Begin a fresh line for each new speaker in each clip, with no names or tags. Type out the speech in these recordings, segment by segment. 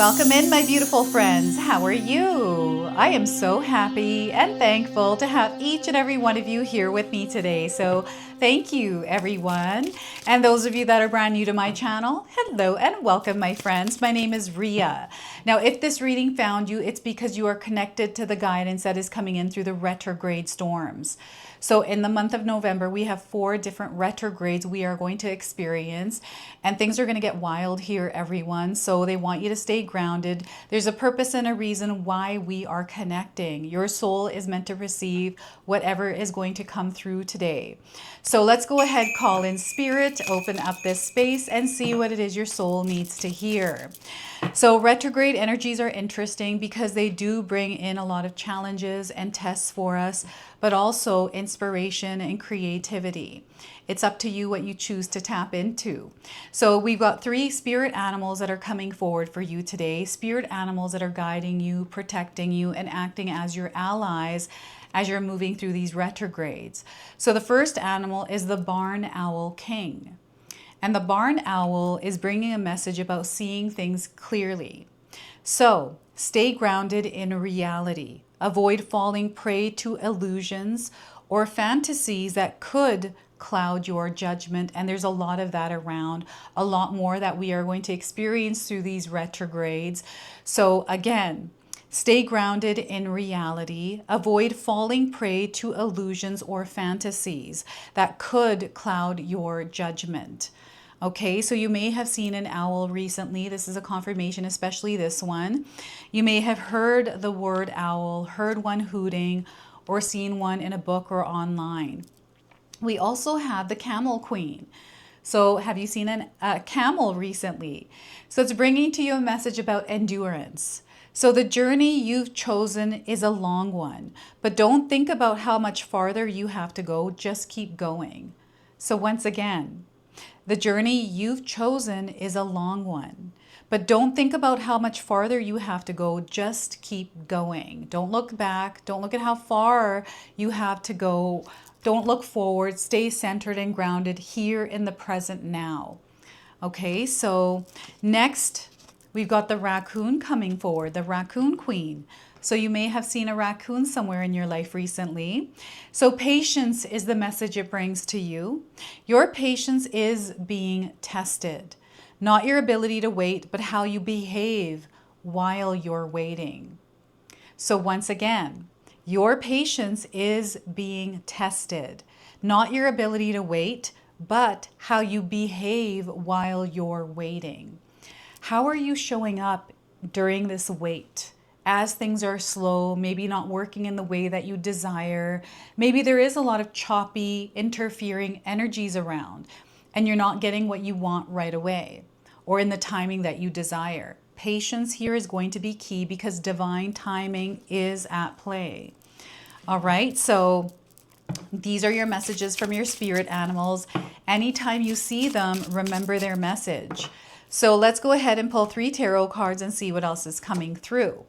Welcome in, my beautiful friends. How are you? I am so happy and thankful to have each and every one of you here with me today. So thank you, everyone. And those of you that are brand new to my channel, hello and welcome, my friends. My name is Ria. Now, if this reading found you, it's because you are connected to the guidance that is coming in through the retrograde storms. So in the month of November, we have 4 different retrogrades we are going to experience, and things are going to get wild here, everyone. So they want you to stay grounded. There's a purpose and a reason why we are connecting. Your soul is meant to receive whatever is going to come through today. So let's go ahead, call in spirit, open up this space and see what it is your soul needs to hear. So retrograde energies are interesting because they do bring in a lot of challenges and tests for us, but also inspiration and creativity. It's up to you what you choose to tap into. So we've got 3 spirit animals that are coming forward for you today. Spirit animals that are guiding you, protecting you, and acting as your allies as you're moving through these retrogrades. So the first animal is the barn owl king. And the barn owl is bringing a message about seeing things clearly. So stay grounded in reality. Avoid falling prey to illusions or fantasies that could cloud your judgment. And there's a lot of that around, a lot more that we are going to experience through these retrogrades. So again, stay grounded in reality. Avoid falling prey to illusions or fantasies that could cloud your judgment. Okay, so you may have seen an owl recently. This is a confirmation, especially this one. You may have heard the word owl, heard one hooting, or seen one in a book or online. We also have the camel queen. So have you seen a camel recently? So it's bringing to you a message about endurance. So the journey you've chosen is a long one, but don't think about how much farther you have to go, just keep going. So once again, the journey you've chosen is a long one, but don't think about how much farther you have to go, just keep going. Don't look back, don't look at how far you have to go, don't look forward, stay centered and grounded here in the present now. Okay, so next we've got the raccoon coming forward, the raccoon queen. So you may have seen a raccoon somewhere in your life recently. So patience is the message it brings to you. Your patience is being tested. Not your ability to wait, but how you behave while you're waiting. So once again, your patience is being tested. Not your ability to wait, but how you behave while you're waiting. How are you showing up during this wait? As things are slow, maybe not working in the way that you desire. Maybe there is a lot of choppy, interfering energies around, and you're not getting what you want right away or in the timing that you desire. Patience here is going to be key because divine timing is at play. All right, so these are your messages from your spirit animals. Anytime you see them, remember their message. So let's go ahead and pull 3 tarot cards and see what else is coming through.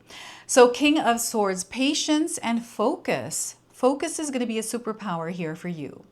So King of Swords, patience and focus. Focus is going to be a superpower here for you.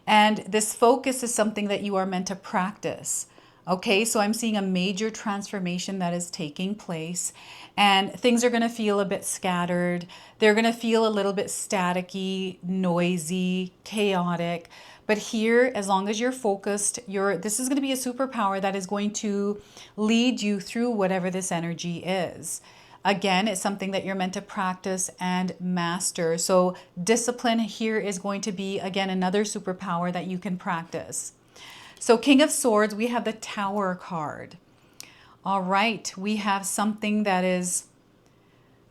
And this focus is something that you are meant to practice. Okay, so I'm seeing a major transformation that is taking place, and things are going to feel a bit scattered. They're going to feel a little bit staticky, noisy, chaotic. But here, as long as you're focused, this is going to be a superpower that is going to lead you through whatever this energy is. Again, it's something that you're meant to practice and master. So discipline here is going to be, again, another superpower that you can practice. So King of Swords, we have the Tower card. All right, we have something that is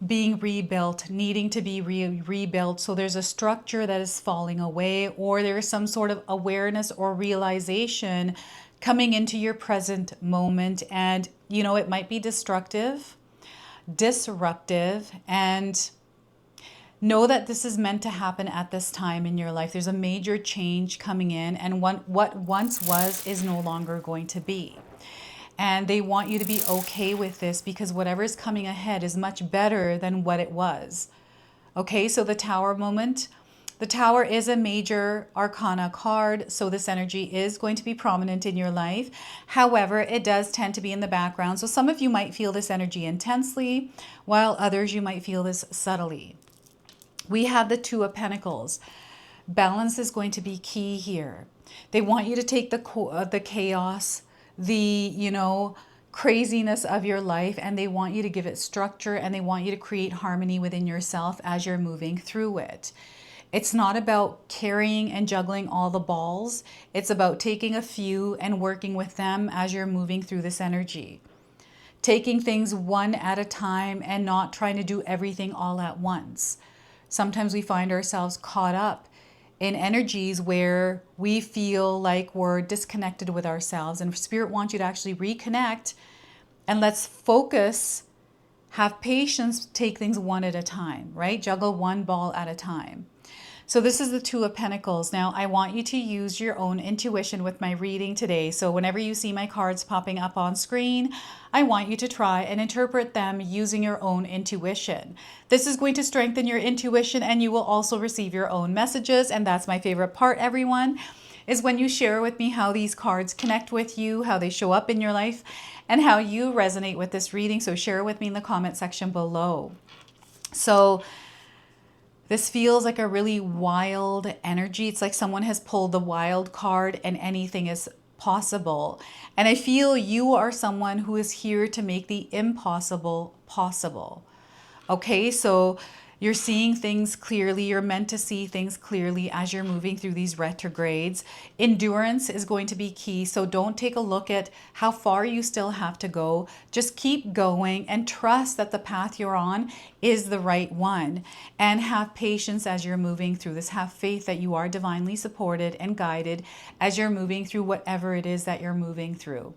being rebuilt, needing to be rebuilt. So there's a structure that is falling away, or there's some sort of awareness or realization coming into your present moment. And, you know, it might be destructive, disruptive, and know that this is meant to happen at this time in your life. There's a major change coming in, and what once was is no longer going to be. And they want you to be okay with this because whatever is coming ahead is much better than what it was. Okay, so the Tower moment, The Tower is a major arcana card, so this energy is going to be prominent in your life. However, it does tend to be in the background. So some of you might feel this energy intensely, while others you might feel this subtly. We have the Two of Pentacles. Balance is going to be key here. They want you to take the chaos, the, craziness of your life, and they want you to give it structure, and they want you to create harmony within yourself as you're moving through it. It's not about carrying and juggling all the balls. It's about taking a few and working with them as you're moving through this energy. Taking things one at a time and not trying to do everything all at once. Sometimes we find ourselves caught up in energies where we feel like we're disconnected with ourselves, and Spirit wants you to actually reconnect, and let's focus, have patience, take things one at a time, right? Juggle one ball at a time. So this is the Two of Pentacles. Now, I want you to use your own intuition with my reading today. So whenever you see my cards popping up on screen, I want you to try and interpret them using your own intuition. This is going to strengthen your intuition, and you will also receive your own messages. And that's my favorite part, everyone, is when you share with me how these cards connect with you, how they show up in your life, and how you resonate with this reading. So share with me in the comment section below. So this feels like a really wild energy. It's like someone has pulled the wild card and anything is possible. And I feel you are someone who is here to make the impossible possible. Okay, so you're seeing things clearly. You're meant to see things clearly as you're moving through these retrogrades. Endurance is going to be key. So don't take a look at how far you still have to go. Just keep going and trust that the path you're on is the right one. And have patience as you're moving through this. Have faith that you are divinely supported and guided as you're moving through whatever it is that you're moving through.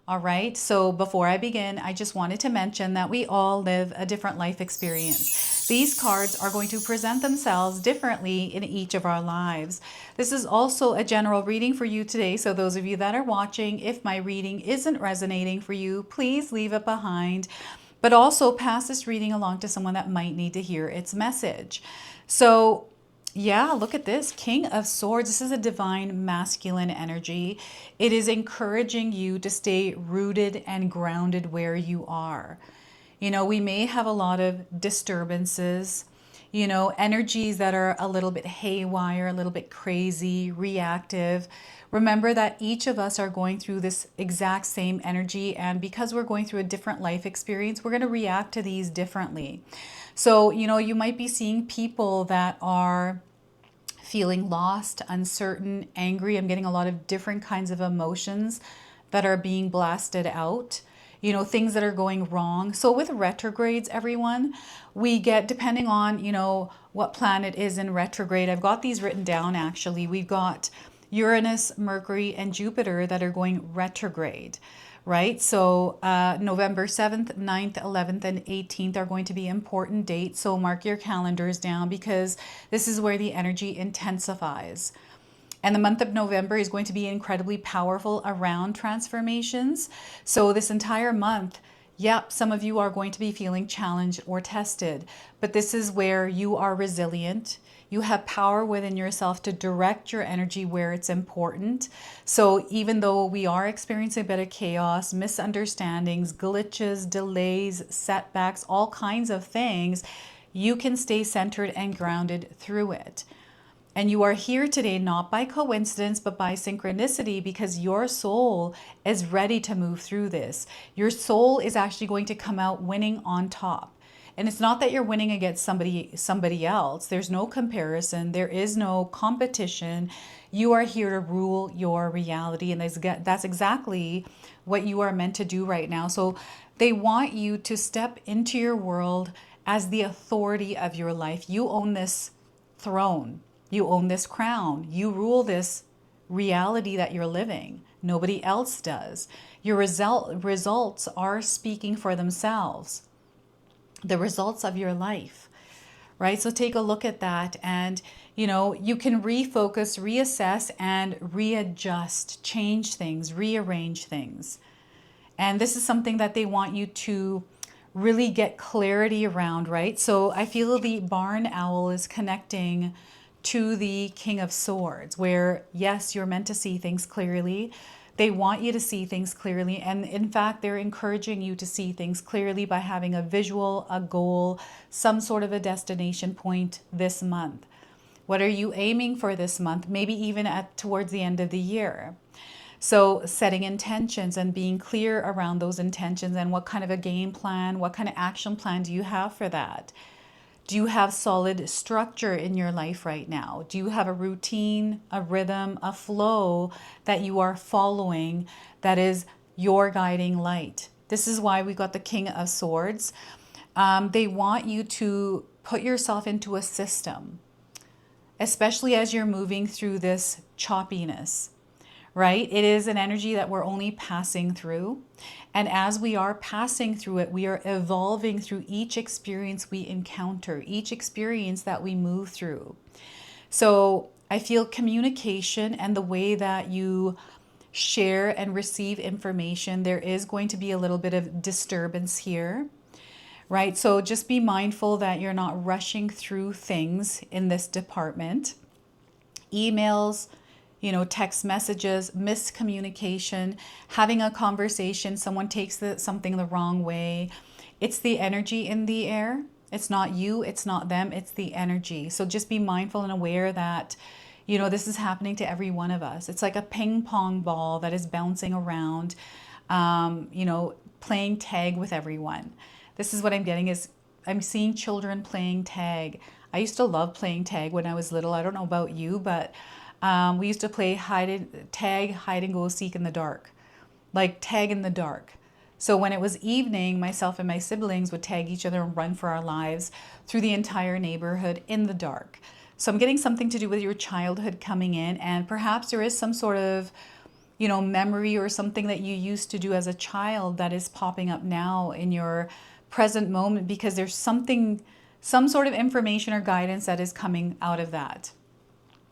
All right, so before I begin, I just wanted to mention that we all live a different life experience. These cards are going to present themselves differently in each of our lives. This is also a general reading for you today, so those of you that are watching, if my reading isn't resonating for you, please leave it behind, but also pass this reading along to someone that might need to hear its message. So yeah, look at this. King of Swords. This is a divine masculine energy. It is encouraging you to stay rooted and grounded where you are. We may have a lot of disturbances, energies that are a little bit haywire, a little bit crazy, reactive. Remember that each of us are going through this exact same energy, and because we're going through a different life experience, we're going to react to these differently. So, you might be seeing people that are feeling lost, uncertain, angry. I'm getting a lot of different kinds of emotions that are being blasted out, things that are going wrong. So with retrogrades, everyone, we get, depending on, what planet is in retrograde, I've got these written down actually. We've got Uranus, Mercury, and Jupiter that are going retrograde. Right? So November 7th, 9th, 11th, and 18th are going to be important dates. So mark your calendars down because this is where the energy intensifies. And the month of November is going to be incredibly powerful around transformations. So this entire month, yep, some of you are going to be feeling challenged or tested, but this is where you are resilient. You have power within yourself to direct your energy where it's important. So even though we are experiencing a bit of chaos, misunderstandings, glitches, delays, setbacks, all kinds of things, you can stay centered and grounded through it. And you are here today not by coincidence, but by synchronicity, because your soul is ready to move through this. Your soul is actually going to come out winning on top. And it's not that you're winning against somebody else. There's no comparison. There is no competition. You are here to rule your reality. And that's exactly what you are meant to do right now. So they want you to step into your world as the authority of your life. You own this throne. You own this crown. You rule this reality that you're living. Nobody else does. Your results are speaking for themselves. The results of your life, right? So take a look at that, and you can refocus, reassess, and readjust, change things, rearrange things. And this is something that they want you to really get clarity around, right? So I feel the barn owl is connecting to the King of Swords, where yes, you're meant to see things clearly. They want you to see things clearly. And in fact, they're encouraging you to see things clearly by having a visual, a goal, some sort of a destination point this month. What are you aiming for this month? Maybe even towards the end of the year. So setting intentions and being clear around those intentions, and what kind of a game plan, what kind of action plan do you have for that? Do you have solid structure in your life right now? Do you have a routine, a rhythm, a flow that you are following that is your guiding light? This is why we got the King of Swords. They want you to put yourself into a system, especially as you're moving through this choppiness, right? It is an energy that we're only passing through. And as we are passing through it, we are evolving through each experience we encounter, each experience that we move through. So I feel communication and the way that you share and receive information, there is going to be a little bit of disturbance here, right? So just be mindful that you're not rushing through things in this department. Emails, text messages, miscommunication, having a conversation, someone takes something the wrong way. It's the energy in the air. It's not you, it's not them, it's the energy. So just be mindful and aware that, this is happening to every one of us. It's like a ping pong ball that is bouncing around, playing tag with everyone. This is what I'm getting is I'm seeing children playing tag. I used to love playing tag when I was little. I don't know about you, but we used to play hide and go seek in the dark, like tag in the dark. So when it was evening, myself and my siblings would tag each other and run for our lives through the entire neighborhood in the dark. So I'm getting something to do with your childhood coming in, and perhaps there is some sort of, memory or something that you used to do as a child that is popping up now in your present moment, because there's some sort of information or guidance that is coming out of that.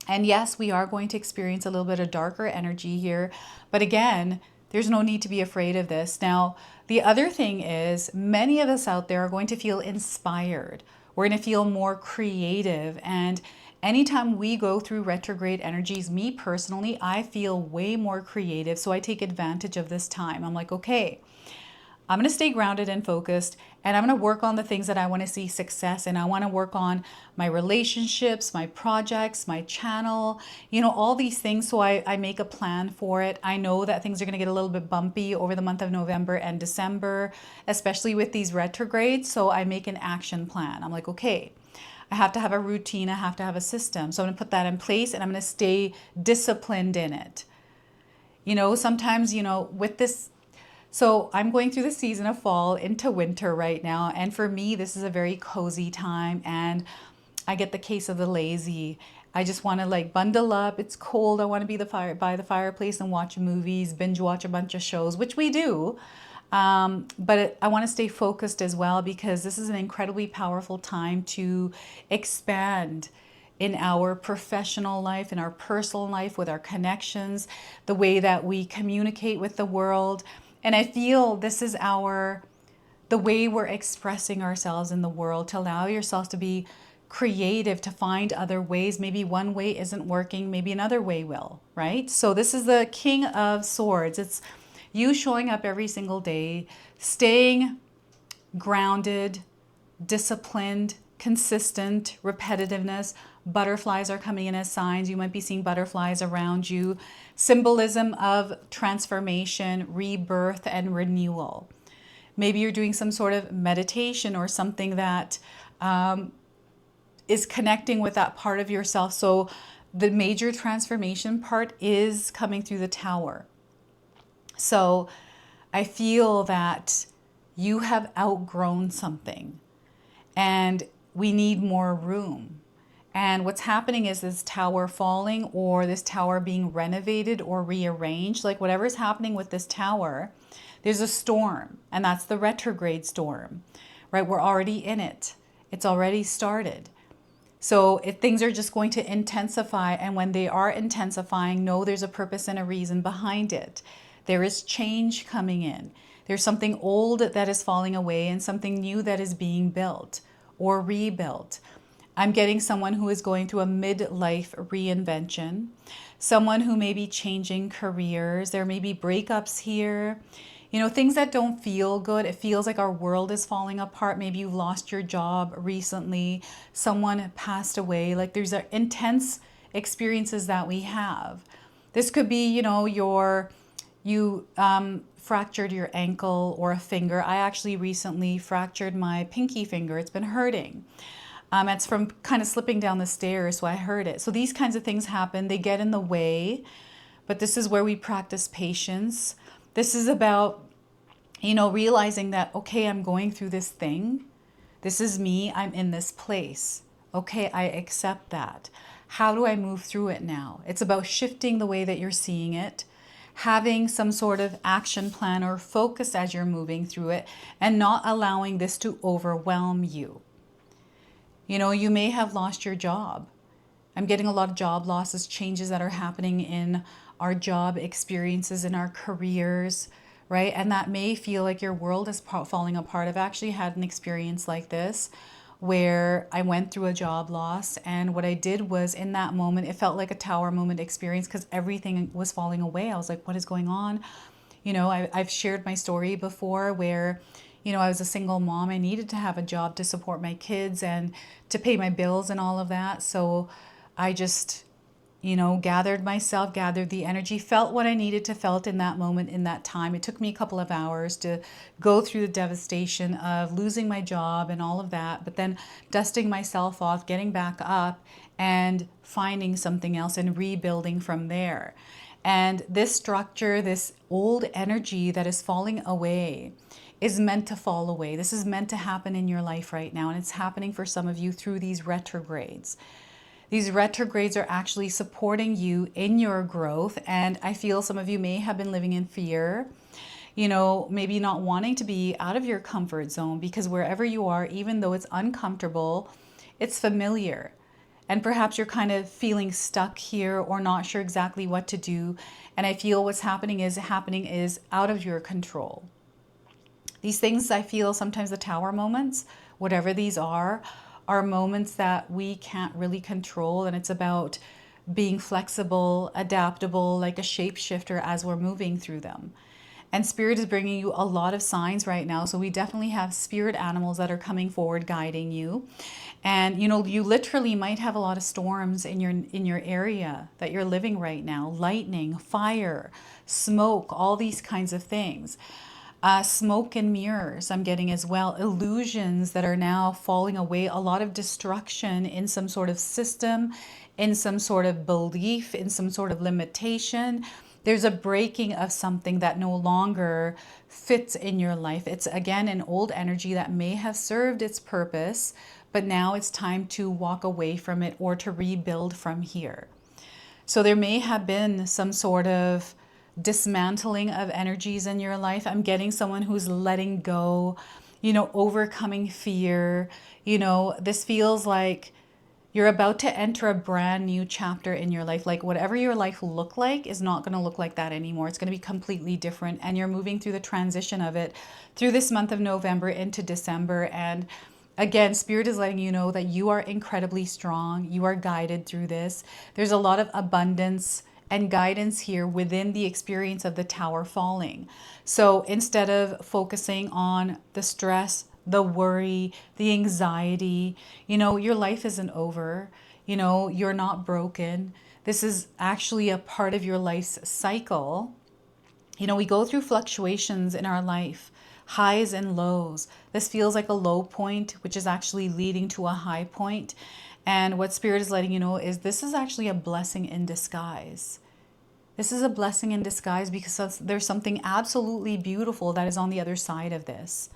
And yes, we are going to experience a little bit of darker energy here. But again, there's no need to be afraid of this. Now, the other thing is many of us out there are going to feel inspired. We're going to feel more creative. And anytime we go through retrograde energies, me personally, I feel way more creative. So I take advantage of this time. I'm like, okay, I'm going to stay grounded and focused, and I'm going to work on the things that I want to see success in. I want to work on my relationships, my projects, my channel, all these things. So I make a plan for it. I know that things are going to get a little bit bumpy over the month of November and December, especially with these retrogrades. So I make an action plan. I'm like, okay, I have to have a routine. I have to have a system. So I'm going to put that in place, and I'm going to stay disciplined in it. Sometimes, with this. So I'm going through the season of fall into winter right now. And for me, this is a very cozy time, and I get the case of the lazy. I just want to bundle up. It's cold. I want to be by the fireplace and watch movies, binge watch a bunch of shows, which we do. But I want to stay focused as well, because this is an incredibly powerful time to expand in our professional life, in our personal life, with our connections, the way that we communicate with the world. And I feel this is the way we're expressing ourselves in the world, to allow yourself to be creative, to find other ways. Maybe one way isn't working, maybe another way will, right? So this is the King of Swords. It's you showing up every single day, staying grounded, disciplined, consistent, repetitiveness. Butterflies are coming in as signs. You might be seeing butterflies around you. Symbolism of transformation, rebirth, and renewal. Maybe you're doing some sort of meditation or something that is connecting with that part of yourself. So the major transformation part is coming through the Tower. So I feel that you have outgrown something, and we need more room. And what's happening is this tower falling, or this tower being renovated or rearranged, like whatever's happening with this tower, there's a storm, and that's the retrograde storm, right? We're already in it. It's already started. So things are just going to intensify. And when they are intensifying, know there's a purpose and a reason behind it. There is change coming in. There's something old that is falling away and something new that is being built or rebuilt. I'm getting someone who is going through a midlife reinvention, someone who may be changing careers. There may be breakups here, you know, things that don't feel good. It feels like our world is falling apart. Maybe you've lost your job recently, someone passed away. Like there's intense experiences that we have. This could be, you know, you fractured your ankle or a finger. I actually recently fractured my pinky finger. It's been hurting. It's from kind of slipping down the stairs, so I heard it. So these kinds of things happen. They get in the way, but this is where we practice patience. This is about, you know, realizing that, okay, I'm going through this thing. This is me. I'm in this place. Okay, I accept that. How do I move through it now? It's about shifting the way that you're seeing it, having some sort of action plan or focus as you're moving through it, and not allowing this to overwhelm you. You know, you may have lost your job. I'm getting a lot of job losses, changes that are happening in our job experiences, in our careers, right? And that may feel like your world is falling apart. I've actually had an experience like this where I went through a job loss, and what I did was, in that moment, it felt like a tower moment experience because everything was falling away. I was like, what is going on? You know, I've shared my story before where, you know, I was a single mom. I needed to have a job to support my kids and to pay my bills and all of that. So I just, you know, gathered myself, gathered the energy, felt what I needed to felt in that moment, in that time. It took me a couple of hours to go through the devastation of losing my job and all of that, but then dusting myself off, getting back up and finding something else and rebuilding from there. And this structure, this old energy that is falling away, is meant to fall away. This is meant to happen in your life right now, and it's happening for some of you through these retrogrades. These retrogrades are actually supporting you in your growth, and I feel some of you may have been living in fear, you know, maybe not wanting to be out of your comfort zone, because wherever you are, even though it's uncomfortable, it's familiar. And perhaps you're kind of feeling stuck here or not sure exactly what to do. And I feel what's happening is out of your control. These things, I feel sometimes the tower moments, whatever these are moments that we can't really control. And it's about being flexible, adaptable, like a shapeshifter as we're moving through them. And Spirit is bringing you a lot of signs right now. So we definitely have spirit animals that are coming forward, guiding you. And, you know, you literally might have a lot of storms in your area that you're living right now. Lightning, fire, smoke, all these kinds of things. Smoke and mirrors I'm getting as well. Illusions that are now falling away. A lot of destruction in some sort of system, in some sort of belief, in some sort of limitation. There's a breaking of something that no longer fits in your life. It's again an old energy that may have served its purpose, but now it's time to walk away from it or to rebuild from here. So there may have been some sort of dismantling of energies in your life. I'm getting someone who's letting go, you know, overcoming fear. You know, this feels like you're about to enter a brand new chapter in your life. Like whatever your life looked like is not going to look like that anymore. It's going to be completely different. And you're moving through the transition of it through this month of November into December. And again, Spirit is letting you know that you are incredibly strong. You are guided through this. There's a lot of abundance and guidance here within the experience of the tower falling. So instead of focusing on the stress, the worry, the anxiety, you know, your life isn't over. You know, you're not broken. This is actually a part of your life's cycle. You know, we go through fluctuations in our life, highs and lows. This feels like a low point, which is actually leading to a high point. And what Spirit is letting you know is this is actually a blessing in disguise. This is a blessing in disguise because there's something absolutely beautiful that is on the other side of this,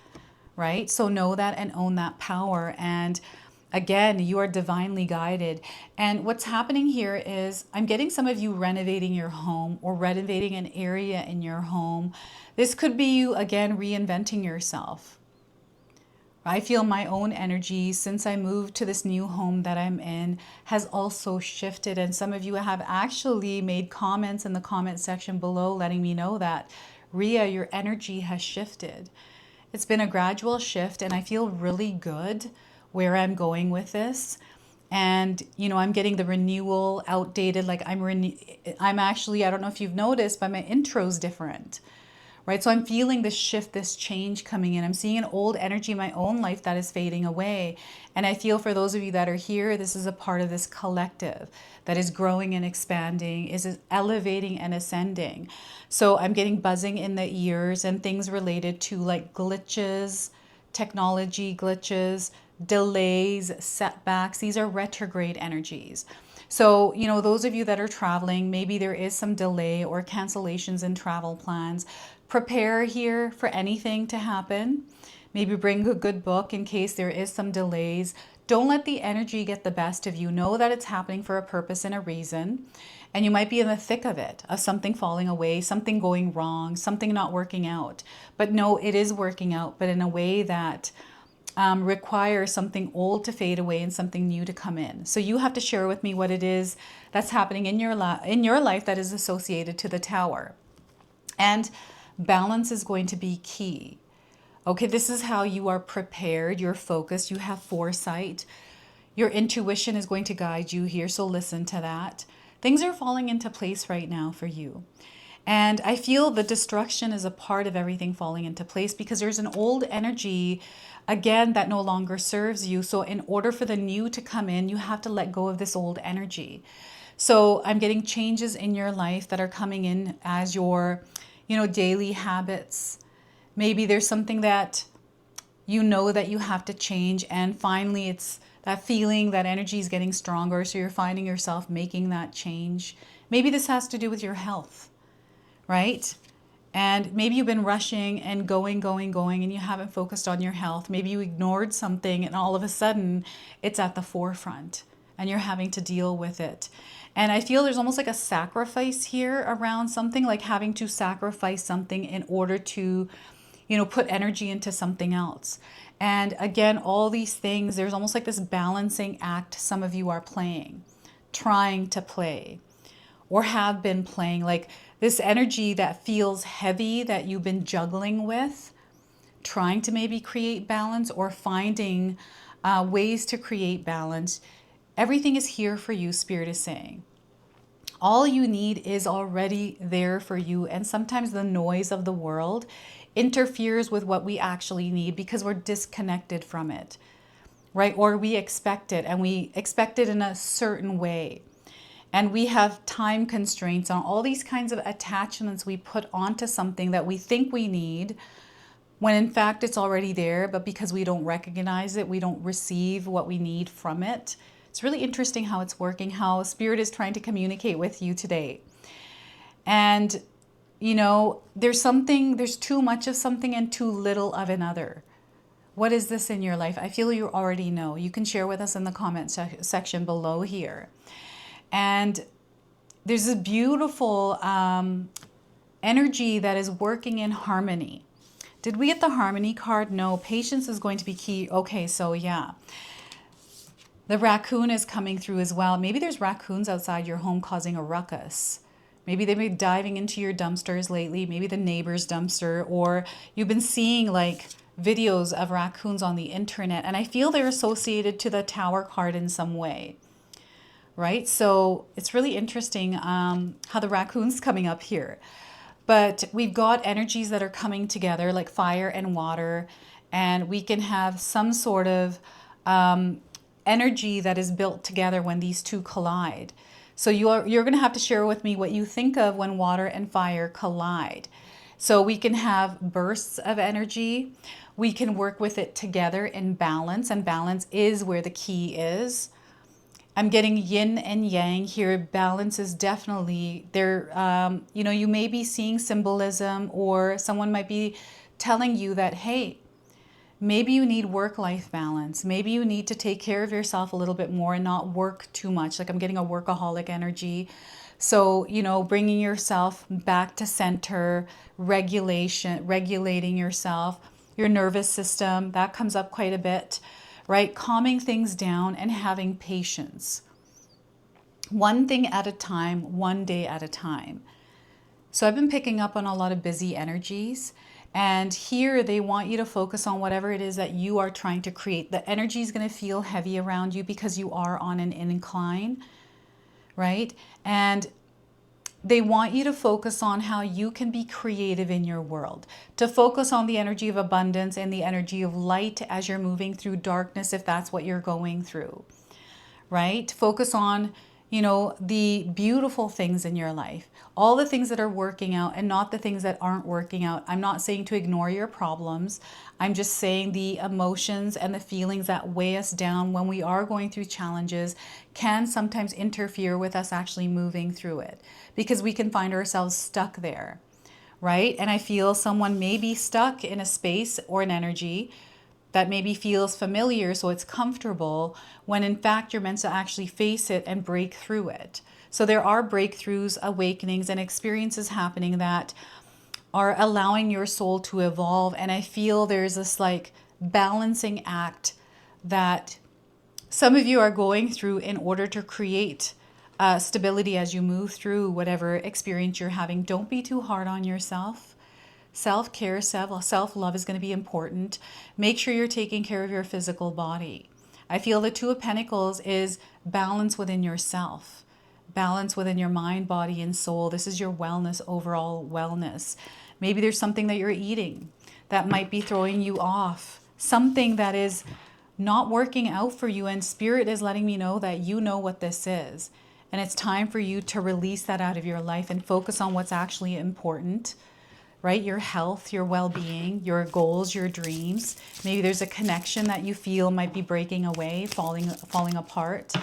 right? So know that and own that power. And again, you are divinely guided. And what's happening here is I'm getting some of you renovating your home or renovating an area in your home. This could be you, again, reinventing yourself. I feel my own energy since I moved to this new home that I'm in has also shifted. And some of you have actually made comments in the comment section below letting me know that, Ria, your energy has shifted. It's been a gradual shift and I feel really good where I'm going with this. And, you know, I'm getting the renewal outdated. Like I'm actually, I don't know if you've noticed, but my intro's different, right? So I'm feeling this shift, this change coming in. I'm seeing an old energy in my own life that is fading away. And I feel for those of you that are here, this is a part of this collective that is growing and expanding, is elevating and ascending. So I'm getting buzzing in the ears and things related to like glitches, technology glitches, delays, setbacks. These are retrograde energies. So, you know, those of you that are traveling, maybe there is some delay or cancellations in travel plans. Prepare here for anything to happen. Maybe bring a good book in case there is some delays. Don't let the energy get the best of you. Know that it's happening for a purpose and a reason. And you might be in the thick of it, of something falling away, something going wrong, something not working out. But no, it is working out, but in a way that requires something old to fade away and something new to come in. So you have to share with me what it is that's happening in your life that is associated to the Tower. And balance is going to be key. Okay, this is how you are prepared, you're focused, you have foresight. Your intuition is going to guide you here, so listen to that. Things are falling into place right now for you. And I feel the destruction is a part of everything falling into place because there's an old energy, again, that no longer serves you. So in order for the new to come in, you have to let go of this old energy. So I'm getting changes in your life that are coming in as your, you know, daily habits. Maybe there's something that you know that you have to change, and finally it's that feeling, that energy is getting stronger, so you're finding yourself making that change. Maybe this has to do with your health, right? And maybe you've been rushing and going, and you haven't focused on your health. Maybe you ignored something and all of a sudden it's at the forefront and you're having to deal with it. And I feel there's almost like a sacrifice here around something, like having to sacrifice something in order to, you know, put energy into something else. And again, all these things, there's almost like this balancing act some of you are playing, trying to play, or have been playing, like this energy that feels heavy that you've been juggling with, trying to maybe create balance or finding ways to create balance. Everything is here for you, Spirit is saying. All you need is already there for you. And sometimes the noise of the world interferes with what we actually need because we're disconnected from it, right? Or we expect it, and we expect it in a certain way. And we have time constraints on all these kinds of attachments we put onto something that we think we need, when in fact it's already there, but because we don't recognize it, we don't receive what we need from it. It's really interesting how it's working, how Spirit is trying to communicate with you today. And, you know, there's too much of something and too little of another. What is this in your life? I feel you already know. You can share with us in the comment section below here. And there's a beautiful energy that is working in harmony. Did we get the harmony card? No. Patience is going to be key. Okay, so yeah. The raccoon is coming through as well. Maybe there's raccoons outside your home causing a ruckus. Maybe they've been diving into your dumpsters lately. Maybe the neighbor's dumpster. Or you've been seeing like videos of raccoons on the internet. And I feel they're associated to the Tower card in some way. Right? So it's really interesting how the raccoon's coming up here. But we've got energies that are coming together like fire and water. And we can have some sort of energy that is built together when these two collide. So you're going to have to share with me what you think of when water and fire collide. So we can have bursts of energy. We can work with it together in balance, and balance is where the key is. I'm getting yin and yang here. Balance is definitely there. You know, you may be seeing symbolism, or someone might be telling you that, hey, maybe you need work-life balance. Maybe you need to take care of yourself a little bit more and not work too much. Like I'm getting a workaholic energy. So, you know, bringing yourself back to center, regulating yourself, your nervous system, that comes up quite a bit, right? Calming things down and having patience. One thing at a time, one day at a time. So I've been picking up on a lot of busy energies. And here they want you to focus on whatever it is that you are trying to create. The energy is going to feel heavy around you because you are on an incline, right? And they want you to focus on how you can be creative in your world, to focus on the energy of abundance and the energy of light as you're moving through darkness, if that's what you're going through, right? Focus on, the beautiful things in your life, all the things that are working out and not the things that aren't working out. I'm not saying to ignore your problems. I'm just saying the emotions and the feelings that weigh us down when we are going through challenges can sometimes interfere with us actually moving through it, because we can find ourselves stuck there, right? And I feel someone may be stuck in a space or an energy that maybe feels familiar, so it's comfortable, when in fact you're meant to actually face it and break through it. So there are breakthroughs, awakenings, and experiences happening that are allowing your soul to evolve. And I feel there's this like balancing act that some of you are going through in order to create stability as you move through whatever experience you're having. Don't be too hard on yourself. Self-care, self-love is going to be important. Make sure you're taking care of your physical body. I feel the Two of Pentacles is balance within yourself, balance within your mind, body, and soul. This is your wellness, overall wellness. Maybe there's something that you're eating that might be throwing you off, something that is not working out for you, and Spirit is letting me know that you know what this is. And it's time for you to release that out of your life and focus on what's actually important. Right? Your health, your well-being, your goals, your dreams. Maybe there's a connection that you feel might be breaking away, falling apart,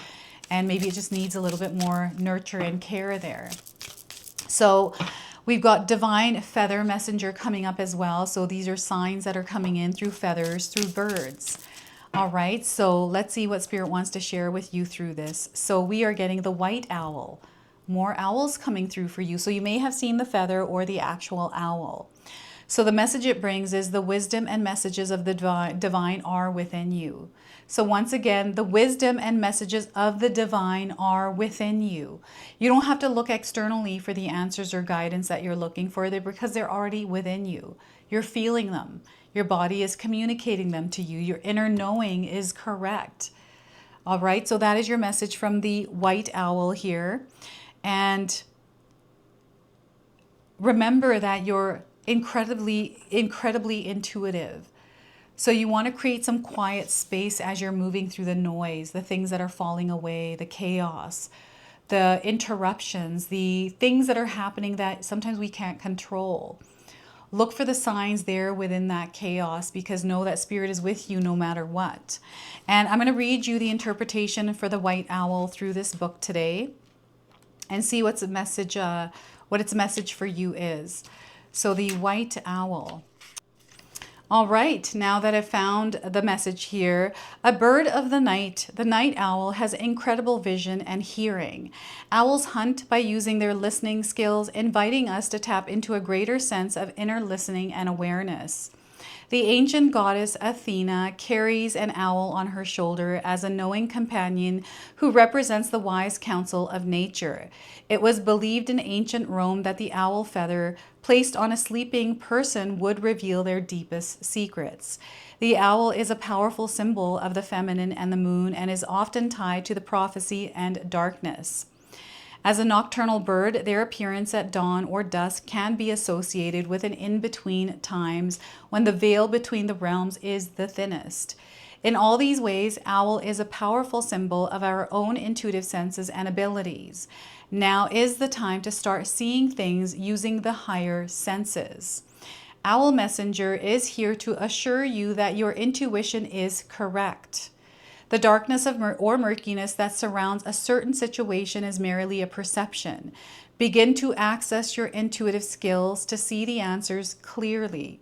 and maybe it just needs a little bit more nurture and care there. So we've got Divine Feather Messenger coming up as well. So these are signs that are coming in through feathers, through birds. All right, so let's see what Spirit wants to share with you through this. So we are getting the white owl. More owls coming through for you. So you may have seen the feather or the actual owl. So the message it brings is the wisdom and messages of the divine are within you. So once again, the wisdom and messages of the divine are within you. You don't have to look externally for the answers or guidance that you're looking for, because they're already within you. You're feeling them. Your body is communicating them to you. Your inner knowing is correct. All right, so that is your message from the white owl here. And remember that you're incredibly intuitive. So you want to create some quiet space as you're moving through the noise, the things that are falling away, the chaos, the interruptions, the things that are happening that sometimes we can't control. Look for the signs there within that chaos, because know that Spirit is with you no matter what. And I'm going to read you the interpretation for the white owl through this book today, and see what's a message, what its message for you is. So the white owl. All right, now that I've found the message here, a bird of the night owl has incredible vision and hearing. Owls hunt by using their listening skills, inviting us to tap into a greater sense of inner listening and awareness. The ancient goddess Athena carries an owl on her shoulder as a knowing companion who represents the wise counsel of nature. It was believed in ancient Rome that the owl feather placed on a sleeping person would reveal their deepest secrets. The owl is a powerful symbol of the feminine and the moon, and is often tied to the prophecy and darkness. As a nocturnal bird, their appearance at dawn or dusk can be associated with an in-between times when the veil between the realms is the thinnest. In all these ways, owl is a powerful symbol of our own intuitive senses and abilities. Now is the time to start seeing things using the higher senses. Owl Messenger is here to assure you that your intuition is correct. The darkness or murkiness that surrounds a certain situation is merely a perception. Begin to access your intuitive skills to see the answers clearly.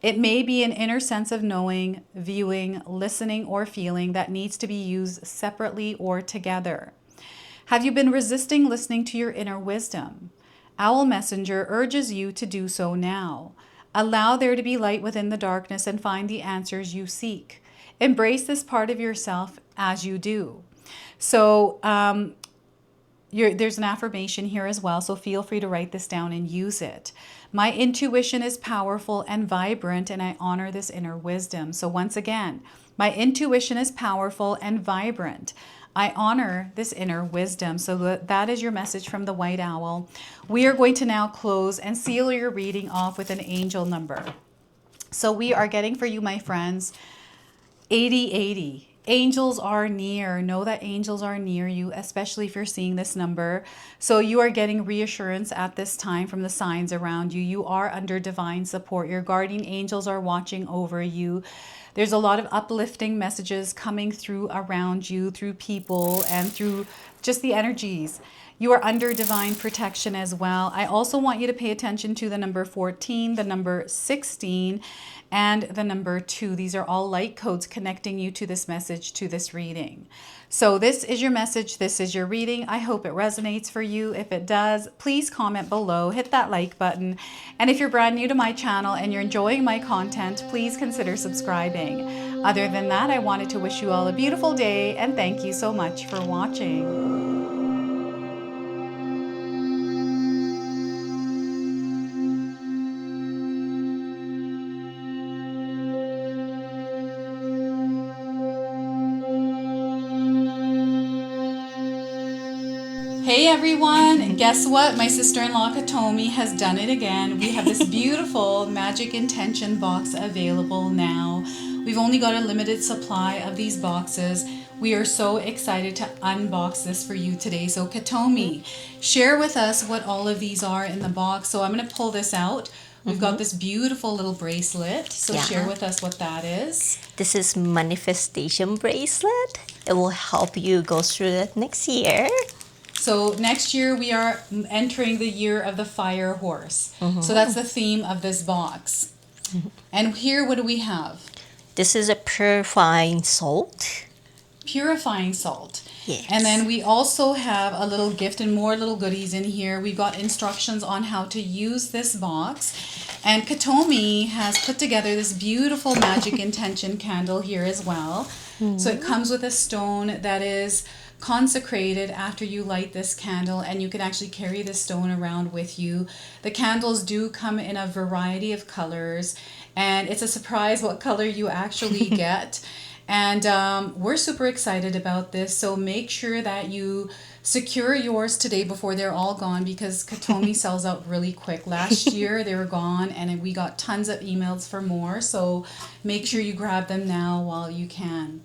It may be an inner sense of knowing, viewing, listening, or feeling that needs to be used separately or together. Have you been resisting listening to your inner wisdom? Owl Messenger urges you to do so now. Allow there to be light within the darkness and find the answers you seek. Embrace this part of yourself as you do. So there's an affirmation here as well, so feel free to write this down and use it. My intuition is powerful and vibrant, and I honor this inner wisdom. So once again, my intuition is powerful and vibrant. I honor this inner wisdom. So that is your message from the White Owl. We are going to now close and seal your reading off with an angel number. So we are getting for you, my friends, 8080. Angels are near. Know that angels are near you, especially if you're seeing this number. So you are getting reassurance at this time from the signs around you. You are under divine support. Your guardian angels are watching over you. There's a lot of uplifting messages coming through around you, through people, and through just the energies. You are under divine protection as well. I also want you to pay attention to the number 14, the number 16, and the number 2. These are all light codes connecting you to this message, to this reading. So this is your message. This is your reading. I hope it resonates for you. If it does, please comment below, hit that like button. And if you're brand new to my channel and you're enjoying my content, please consider subscribing. Other than that, I wanted to wish you all a beautiful day and thank you so much for watching. Hey everyone, guess what? My sister-in-law Katomi has done it again. We have this beautiful Magic Intention box available now. We've only got a limited supply of these boxes. We are so excited to unbox this for you today. So Katomi, share with us what all of these are in the box. So I'm going to pull this out. We've got this beautiful little bracelet. So share with us what that is.
This is manifestation bracelet. It will help you go through that next year.
So next year we are entering the year of the fire horse. So that's the theme of this box. And here, what do we have?
This is a purifying salt.
Purifying salt.
Yes.
And then we also have a little gift and more little goodies in here. We've got instructions on how to use this box. And Katomi has put together this beautiful Magic Intention candle here as well. So it comes with a stone that is consecrated after you light this candle, and you can actually carry this stone around with you. The candles do come in a variety of colors, and it's a surprise what color you actually get. And we're super excited about this, so make sure that you secure yours today before they're all gone, because Katomi sells out really quick. Last year they were gone and we got tons of emails for more, so make sure you grab them now while you can.